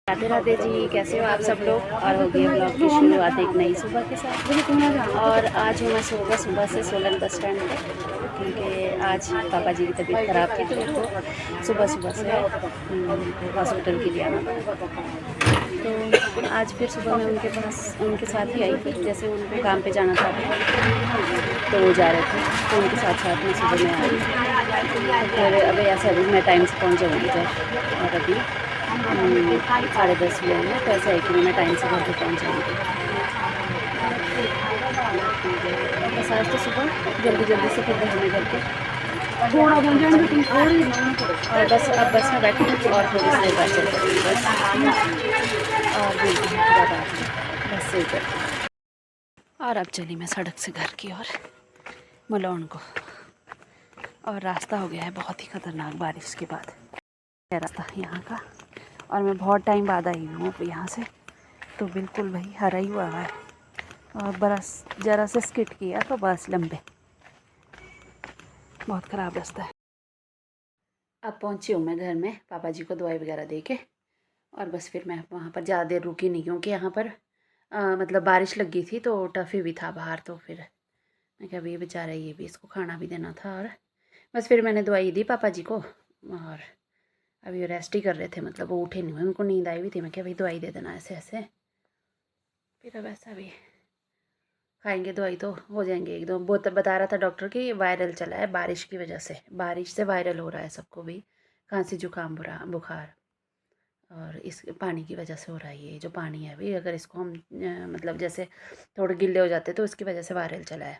राधे राधे जी, कैसे हो आप सब लोग। और हो गई ब्लॉग की शुरुआत एक नई सुबह के साथ। और आज हूँ मैं सुबह से सोलन बस स्टैंड पे, क्योंकि आज पापा जी की तबीयत ख़राब थी तो मेरे को सुबह से हॉस्पिटल के लिए आना पड़ा। तो आज फिर सुबह मैं उनके साथ ही आई थी। जैसे उनको काम पे जाना था तो वो जा रहे थे, तो उनके साथ में सुबह में आई। तो फिर अभी ऐसा अभी मैं टाइम से पहुँच जाऊँगी घर। और अभी 10:30 हुए हैं, तो ऐसा है कि मैं टाइम से घर पे पहुँच जाऊँगी। बस आज तो सुबह जल्दी से फिर घर में करके थोड़ा बन जाएंगे तुम थोड़ी। और बस अब बस में बैठी हूँ और थोड़ी सी देर बाद चल पड़ूँगी बस। और बिल्कुल बस से उतर। और अब चली मैं सड़क से घर की ओर मलौन को। और रास्ता हो गया है बहुत ही ख़तरनाक बारिश के बाद है रास्ता यहाँ का। और मैं बहुत टाइम बाद आई हूँ यहाँ से, तो बिल्कुल भाई हरा ही हुआ है। और बरस ज़रा से स्किट किया तो बस लंबे, बहुत ख़राब रास्ता है। अब पहुँची हूँ मैं घर में, पापा जी को दवाई वगैरह दे के। और बस फिर मैं वहाँ पर ज़्यादा देर रुकी नहीं, क्योंकि यहाँ पर मतलब बारिश लगी थी तो टफ़ी भी था बाहर। तो फिर मैं क्या, ये बेचारा ये भी इसको खाना भी देना था। और बस फिर मैंने दवाई दी पापा जी को। और अभी वो रेस्ट ही कर रहे थे, मतलब वो उठे नहीं हुए, उनको नींद आई हुई थी। मैं क्या, भाई दवाई दे देना ऐसे ऐसे। फिर अब ऐसा भी खाएंगे दवाई तो हो जाएंगे एकदम। वो तो बता रहा था डॉक्टर कि वायरल चला है बारिश की वजह से, बारिश से वायरल हो रहा है सबको भी, खांसी जुकाम बुखार। और इस पानी की वजह से हो रहा है। ये जो पानी है भाई, अगर इसको हम मतलब जैसे थोड़े गिल्ले हो जाते तो इसकी वजह से वायरल चला है।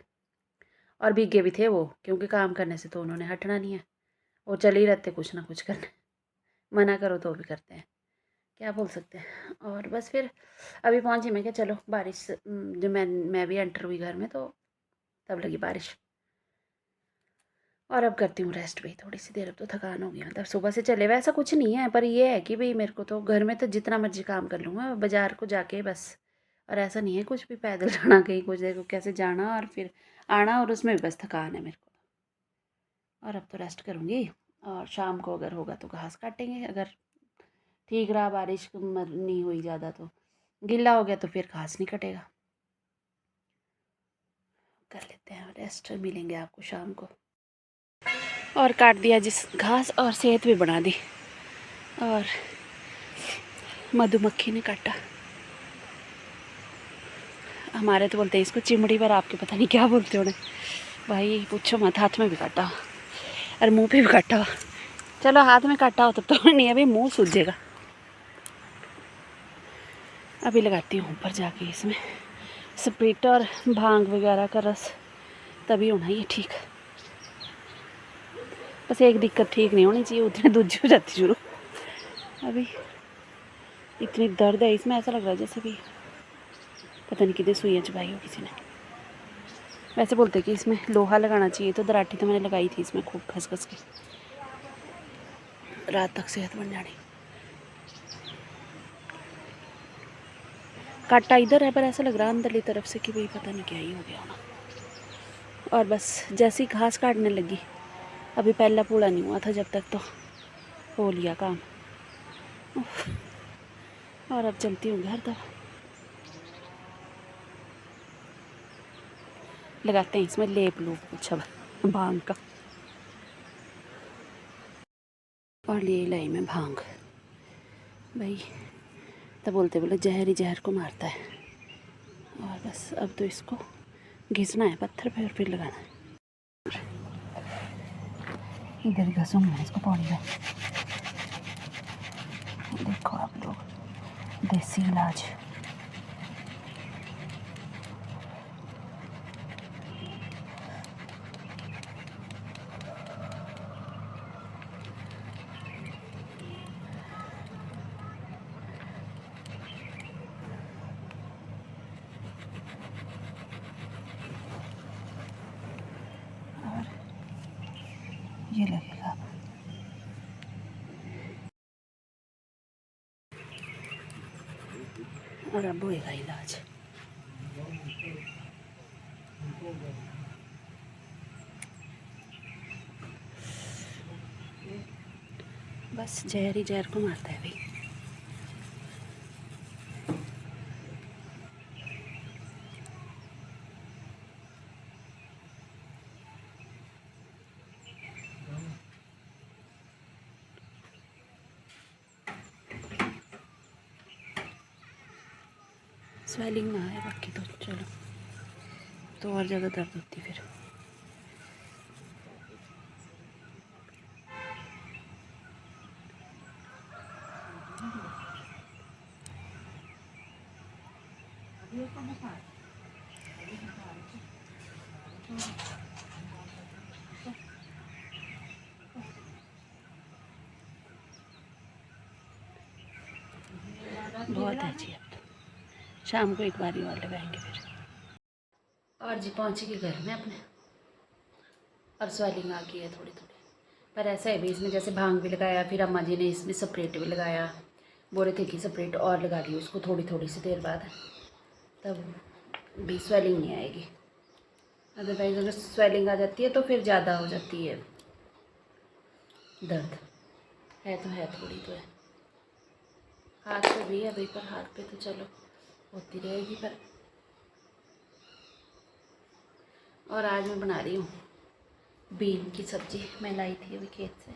और भीगे भी थे वो, क्योंकि काम करने से तो उन्होंने हटना नहीं है, वो चल ही रहते कुछ ना कुछ करने, मना करो तो भी करते हैं, क्या बोल सकते हैं। और बस फिर अभी पहुंची मैं क्या, चलो बारिश जो मैं भी एंटर हुई घर में तो तब लगी बारिश। और अब करती हूँ रेस्ट भी थोड़ी सी देर। अब तो थकान हो गई, मतलब सुबह से चले हुए ऐसा कुछ नहीं है, पर ये है कि भाई मेरे को तो घर में तो जितना मर्जी काम कर लूँगा, बाज़ार को जाके बस। और ऐसा नहीं है कुछ भी पैदल जाना कहीं कुछ देखो कैसे जाना और फिर आना, और उसमें भी बस थकान है मेरे को। और अब तो रेस्ट करूँगी। और शाम को अगर होगा तो घास काटेंगे, अगर ठीक रहा बारिश नहीं हुई ज़्यादा तो। गीला हो गया तो फिर घास नहीं कटेगा। कर लेते हैं रेस्ट, मिलेंगे आपको शाम को। और काट दिया जिस घास, और सेहत भी बना दी। और मधुमक्खी ने काटा, हमारे तो बोलते हैं इसको चिमड़ी पर, आपके पता नहीं क्या बोलते होने भाई, पूछो मत। हाथ में भी काटा और मुंह पे भी काटा। चलो हाथ में काटा हो तब तो नहीं, अभी मुंह सूझेगा। अभी लगाती हूँ ऊपर जाके इसमें स्प्रिट और भांग वगैरह का रस, तभी होना ये ठीक। बस एक दिक्कत ठीक नहीं होनी चाहिए, उतनी दूजी हो जाती शुरू। अभी इतनी दर्द है इसमें, ऐसा लग रहा है जैसे कि पता नहीं कितनी सुइयाँ चबाई हो किसी ने। वैसे बोलते कि इसमें लोहा लगाना चाहिए, तो दराठी तो मैंने लगाई थी इसमें खूब घस घस के, रात तक सेहत बन जानी। काटा इधर है, पर ऐसा लग रहा है अंदरली तरफ से कि भाई पता नहीं क्या ही हो गया होना। और बस जैसे ही घास काटने लगी, अभी पहला पूरा नहीं हुआ था जब तक, तो हो लिया काम। और अब चलती हूँ घर तक। लगाते हैं इसमें लेप लूप कुछ अब भांग का। और ले लाई मैं भांग भाई, तो बोले जहर ही जहर को मारता है। और बस अब तो इसको घिसना है पत्थर पे और फिर लगाना है। इधर ही घसूंगी मैं इसको पौड़ी में। देखो आप लोग, देसी इलाज। और ये लगेगा और अब होएगा इलाज। बस जहर ही जहर को मारता है भाई। स्वेलिंग ना आए, बाकी तो चलो, तो और ज़्यादा दर्द होती फिर। बहुत है जी, अब तो शाम को एक बारी और लगाएंगे फिर। और जी पहुँच गए घर में अपने, और स्वेलिंग आ गई है थोड़ी थोड़ी, पर ऐसा है भी इसमें जैसे भांग भी लगाया, फिर अम्मा जी ने इसमें स्प्रेट भी लगाया, बोल रहे थे कि स्प्रेट और लगा दी उसको थोड़ी थोड़ी सी देर बाद, तब भी स्वेलिंग नहीं आएगी। अदरवाइज़ अगर स्वेलिंग आ जाती है तो फिर ज़्यादा हो जाती है दर्द, है तो है थोड़ी तो है। हाथ पे भी है भाई, पर हाथ पे तो चलो होती रहेगी पर। और आज मैं बना रही हूँ बीन की सब्ज़ी, मैं लाई थी अभी खेत से।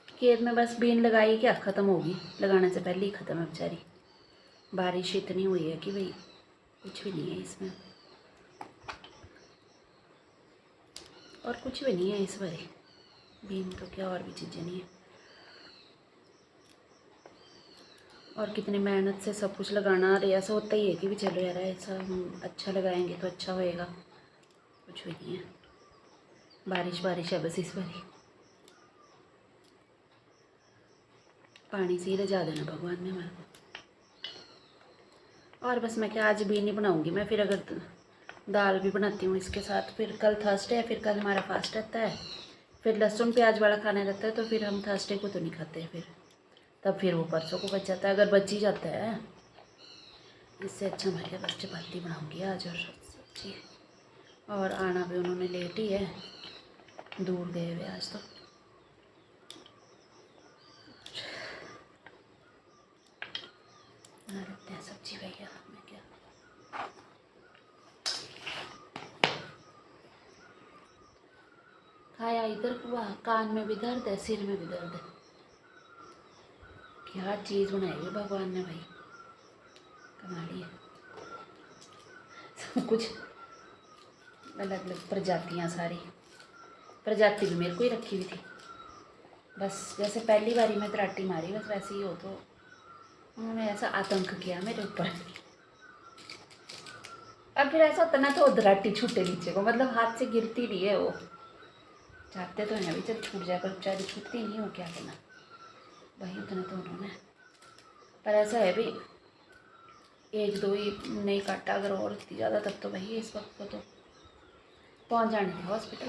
खेत में बस बीन लगाई, क्या ख़त्म होगी, लगाने से पहले ही ख़त्म है बेचारी। बारिश इतनी हुई है कि भाई कुछ भी नहीं है इसमें, और कुछ भी नहीं है इस बारी बीन तो क्या, और भी चीज़ें नहीं है। और कितनी मेहनत से सब कुछ लगाना, और ऐसा होता ही है कि भी चलो यार ऐसा हम अच्छा लगाएंगे तो अच्छा होएगा, कुछ भी नहीं है। बारिश बारिश है बस इस बारी, पानी से ही रजा देना भगवान ने हमारे को। और बस मैं क्या आज भी नहीं बनाऊंगी मैं, फिर अगर दाल भी बनाती हूँ इसके साथ, फिर कल थर्सडे है, फिर कल हमारा फास्ट रहता है, फिर लहसुन प्याज वाला खाना रहता है, तो फिर हम थर्सडे को तो नहीं खाते हैं फिर, तब फिर वो परसों को बच जाता है, अगर बच ही जाता है। इससे अच्छा मैं क्या बस चपाती बनाऊँगी आज और सब्जी। और आना भी उन्होंने लेट ही है, दूर गए हुए आज तो। बना लेते हैं सब्जी भैया, मैं क्या खाया इधर हुआ, कान में भी दर्द है, सिर में भी दर्द है, क्या चीज़ बनाई है भगवान ने भाई, कमाल है। सब कुछ अलग अलग प्रजातियाँ, सारी प्रजाति भी मेरे को ही रखी हुई थी, बस जैसे पहली बारी में तराटी मारी बस वैसे ही हो, तो उन्होंने ऐसा आतंक किया मेरे ऊपर। और फिर ऐसा होता ना तो दराटी छूटे नीचे को, मतलब हाथ से गिरती नहीं है वो, चाहते तो हैं अभी चल छूट जाए, पर बेचारी छूटती नहीं हो, क्या करना वही उतना तो उन्होंने। पर ऐसा है भी एक दो ही नहीं काटा, अगर और इतनी ज़्यादा तब तो भाई इस वक्त को तो पहुँच जाने थे हॉस्पिटल।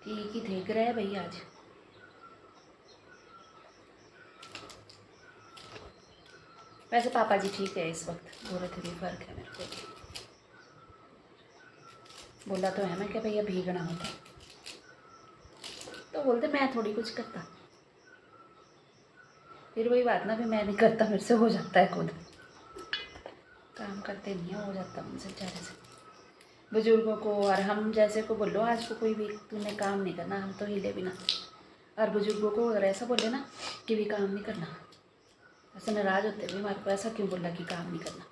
ठीक ही थे ग्रह भाई आज। वैसे पापा जी ठीक है इस वक्त, बोल रहे थे भी फर्क है मेरे को, बोला तो है मैं क्या भैया भीगना होता, तो बोलते मैं थोड़ी कुछ करता, फिर वही बात ना, फिर मैं नहीं करता, मेरे से हो जाता है खुद, काम करते नहीं है, हो जाता मुझसे बेचारे से। बुजुर्गों को और हम जैसे को बोलो आज को कोई भी तूने काम नहीं करना, हम तो हिले भी ना, और बुजुर्गों को अगर ऐसा बोले ना कि भी काम नहीं करना, ऐसा नाराज़ होते भी हमारे को, ऐसा क्यों बोला कि काम नहीं करना।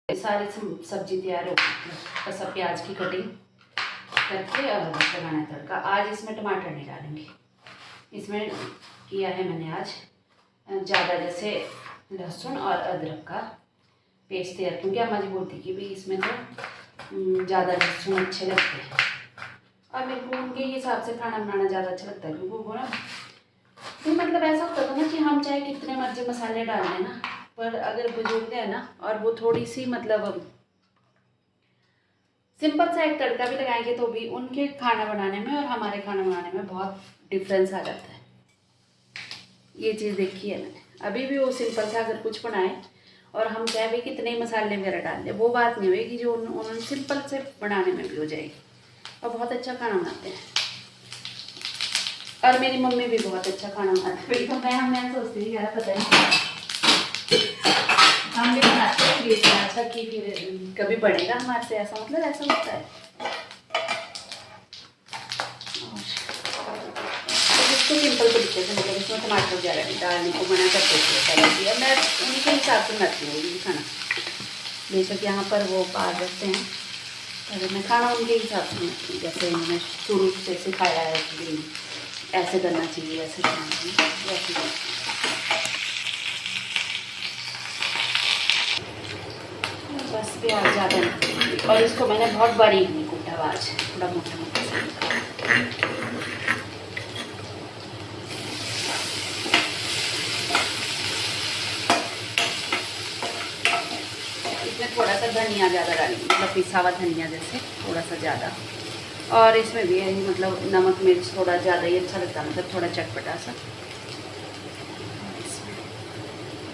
सारी सब्जी तैयार हो गई है, बस अब प्याज की कटिंग करके और लगाना है तड़का। आज इसमें टमाटर नहीं डालेंगे, इसमें किया है मैंने आज ज़्यादा जैसे लहसुन और अदरक का पेस्ट तैयार, क्योंकि अम्मा जी बोलती कि भाई इसमें तो ज़्यादा लहसुन अच्छे लगते हैं, और मेरे को उनके हिसाब से खाना बनाना ज़्यादा अच्छा लगता है, क्योंकि वो ना फिर मतलब ऐसा होता था ना कि हम चाहे कितने मर्जी मसाले डाल लें ना, पर अगर बुजुर्ग है ना और वो थोड़ी सी मतलब सिंपल सा एक तड़का भी लगाएंगे तो भी उनके खाना बनाने में और हमारे खाना बनाने में बहुत डिफरेंस आ जाता है। ये चीज़ देखी है मैंने, अभी भी वो सिंपल सा अगर कुछ बनाए और हम चाहे भी कितने मसाले वगैरह डाल दें, वो बात नहीं होगी जो उन्होंने सिंपल से बनाने में भी हो जाएगी, और बहुत अच्छा खाना बनाते हैं। और मेरी मम्मी भी बहुत अच्छा खाना बनाती है, तो मैं सोचती थी यार पता नहीं हम भी बनाते हैं ये अच्छा कि फिर कभी बढ़ेगा हमारे से, ऐसा मतलब ऐसा होता है। तो इसको सिंपल तरीके से, मतलब इसमें टमाटर वगैरह डालने को मना करते थे पहले भी, मैं उन्हीं के हिसाब से बनाती हूँ ये खाना। बेशक यहाँ पर वो पार रखते हैं, अगर मैं खाना उनके हिसाब से बनाती हूँ, जैसे इन्होंने शुरू से सिखाया है कि ऐसे करना चाहिए, ऐसे करना चाहिए, वैसे करना चाहिए। बस प्याज ज़्यादा नहीं, और इसको मैंने बहुत बारीक नहीं कूटा, आज थोड़ा मोटा मोटा सा। इसमें थोड़ा सा धनिया ज़्यादा डालेंगे, मतलब पिसा हुआ धनिया जैसे थोड़ा सा ज़्यादा, और इसमें भी यही मतलब नमक मिर्च थोड़ा ज़्यादा ही अच्छा लगता है, मतलब थोड़ा चटपटा सा।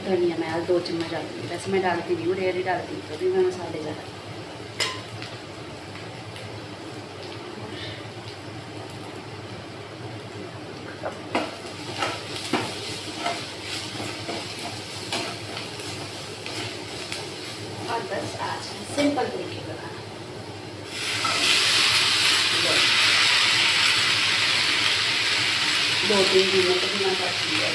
धनिया मैं आज 2 चम्मच डालूंगी, वैसे मैं डालती नहीं हूँ, रेयर ही डालती हूँ, तभी मैं मसाले ज़्यादा। और बस आज सिंपल तरीके का खाना, 2-3 दिन में तो बिना करती है,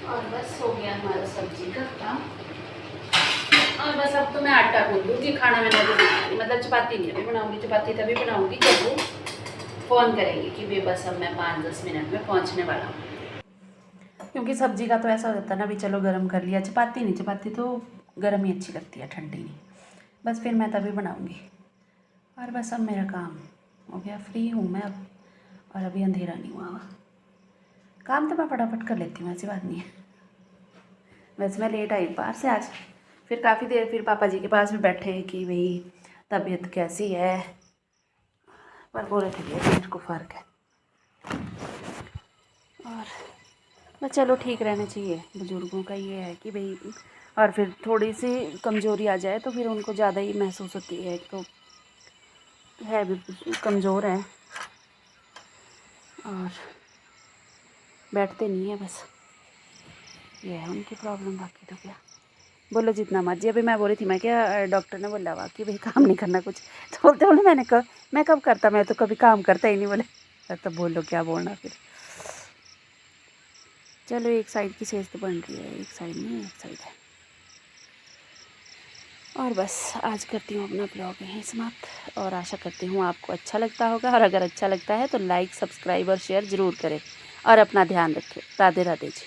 और बस हो गया हमारा सब्जी का काम। और बस अब तो मैं आटा गूंद दूँगी, खाना मैंने अभी बनाया, मतलब चपाती नहीं अभी बनाऊँगी, चपाती तभी बनाऊँगी जब वो फ़ोन करेंगे कि भी बस अब मैं 5-10 मिनट में पहुँचने वाला हूँ। क्योंकि सब्जी का तो ऐसा हो जाता है ना, भी चलो गर्म कर लिया, चपाती नहीं, चपाती तो गर्म ही अच्छी लगती है, ठंडी नहीं। बस फिर मैं तभी बनाऊँगी। और बस अब मेरा काम हो गया, फ्री हूँ मैं अब, और अभी अंधेरा नहीं हुआ। काम तो मैं फटाफट कर लेती हूँ, ऐसी बात नहीं है। वैसे मैं लेट आई बाहर से आज, फिर काफ़ी देर फिर पापा जी के पास भी बैठे कि भाई तबीयत कैसी है, पर बोल रहे थे कि मेरे को फ़र्क है। और बस चलो ठीक रहना चाहिए, बुज़ुर्गों का ये है कि भाई, और फिर थोड़ी सी कमज़ोरी आ जाए तो फिर उनको ज़्यादा ही महसूस होती है, एक तो है भी कमज़ोर है और बैठते नहीं है, बस ये है उनकी प्रॉब्लम, बाकी तो क्या बोलो जितना मर्जी। अभी मैं बोल रही थी, मैं क्या डॉक्टर ने बोला हुआ कि भाई काम नहीं करना कुछ, तो बोले मैं कब करता, मैं तो कभी काम करता ही नहीं। बोले तो बोलो क्या बोलना फिर। चलो एक साइड की सेज तो बन रही है, एक साइड नहीं, एक साइड है। और बस आज करती हूँ अपना ब्लॉग यहीं समाप्त, और आशा करती हूँ आपको अच्छा लगता होगा, और अगर अच्छा लगता है तो लाइक, सब्सक्राइब और शेयर ज़रूर करें, और अपना ध्यान रखें। राधे राधे जी।